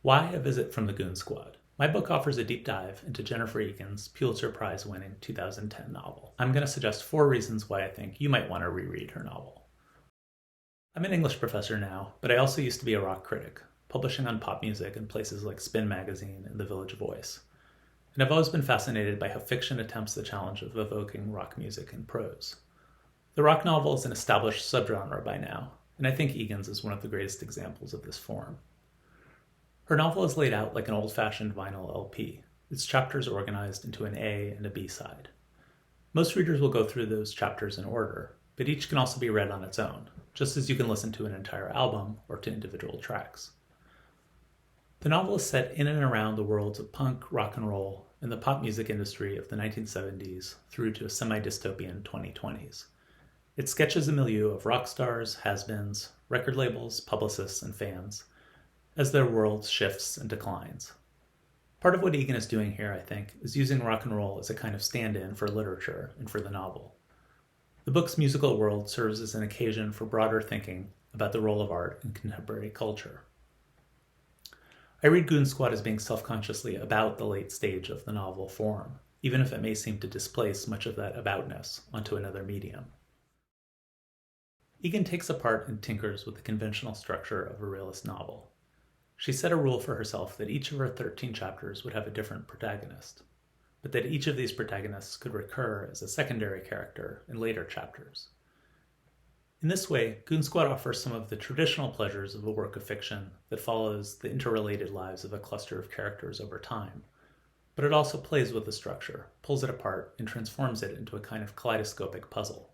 Why a Visit from the Goon Squad? My book offers a deep dive into Jennifer Egan's Pulitzer Prize-winning 2010 novel. I'm going to suggest 4 reasons why I think you might want to reread her novel. I'm an English professor now, but I also used to be a rock critic, publishing on pop music in places like Spin Magazine and The Village Voice. And I've always been fascinated by how fiction attempts the challenge of evoking rock music in prose. The rock novel is an established subgenre by now, and I think Egan's is one of the greatest examples of this form. Her novel is laid out like an old-fashioned vinyl LP, its chapters organized into an A and a B side. Most readers will go through those chapters in order, but each can also be read on its own, just as you can listen to an entire album or to individual tracks. The novel is set in and around the worlds of punk, rock and roll, and the pop music industry of the 1970s through to a semi-dystopian 2020s. It sketches a milieu of rock stars, has-beens, record labels, publicists, and fans, as their world shifts and declines. Part of what Egan is doing here, I think, is using rock and roll as a kind of stand-in for literature and for the novel. The book's musical world serves as an occasion for broader thinking about the role of art in contemporary culture. I read Goon Squad as being self-consciously about the late stage of the novel form, even if it may seem to displace much of that aboutness onto another medium. Egan takes apart and tinkers with the conventional structure of a realist novel. She set a rule for herself that each of her 13 chapters would have a different protagonist, but that each of these protagonists could recur as a secondary character in later chapters. In this way, Goon Squad offers some of the traditional pleasures of a work of fiction that follows the interrelated lives of a cluster of characters over time, but it also plays with the structure, pulls it apart, and transforms it into a kind of kaleidoscopic puzzle.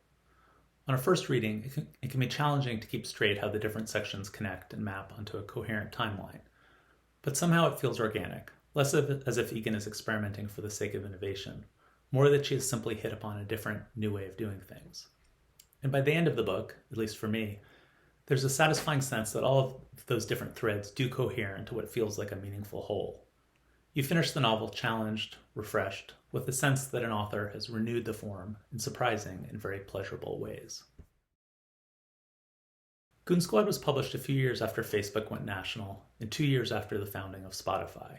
On a first reading, it can be challenging to keep straight how the different sections connect and map onto a coherent timeline, but somehow it feels organic, less as if Egan is experimenting for the sake of innovation, more that she has simply hit upon a different, new way of doing things. And by the end of the book, at least for me, there's a satisfying sense that all of those different threads do cohere into what feels like a meaningful whole. You finish the novel challenged, refreshed, with the sense that an author has renewed the form in surprising and very pleasurable ways. Goon Squad was published a few years after Facebook went national and 2 years after the founding of Spotify.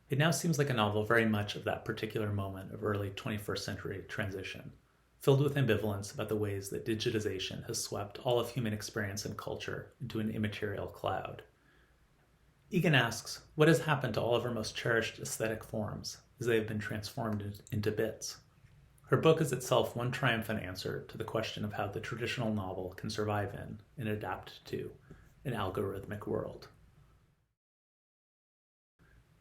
It now seems like a novel very much of that particular moment of early 21st century transition, filled with ambivalence about the ways that digitization has swept all of human experience and culture into an immaterial cloud. Egan asks, what has happened to all of our most cherished aesthetic forms as they have been transformed into bits? Her book is itself one triumphant answer to the question of how the traditional novel can survive in and adapt to an algorithmic world.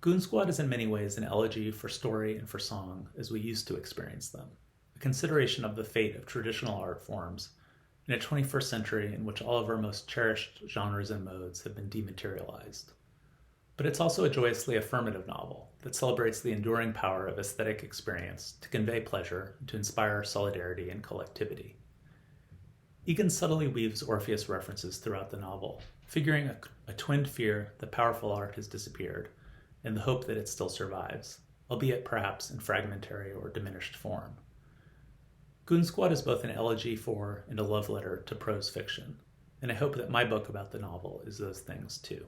Goon Squad is in many ways an elegy for story and for song as we used to experience them, a consideration of the fate of traditional art forms in a 21st century in which all of our most cherished genres and modes have been dematerialized. But it's also a joyously affirmative novel that celebrates the enduring power of aesthetic experience to convey pleasure and to inspire solidarity and collectivity. Egan subtly weaves Orpheus references throughout the novel, figuring a twinned fear that powerful art has disappeared and the hope that it still survives, albeit perhaps in fragmentary or diminished form. Goon Squad is both an elegy for and a love letter to prose fiction, and I hope that my book about the novel is those things too.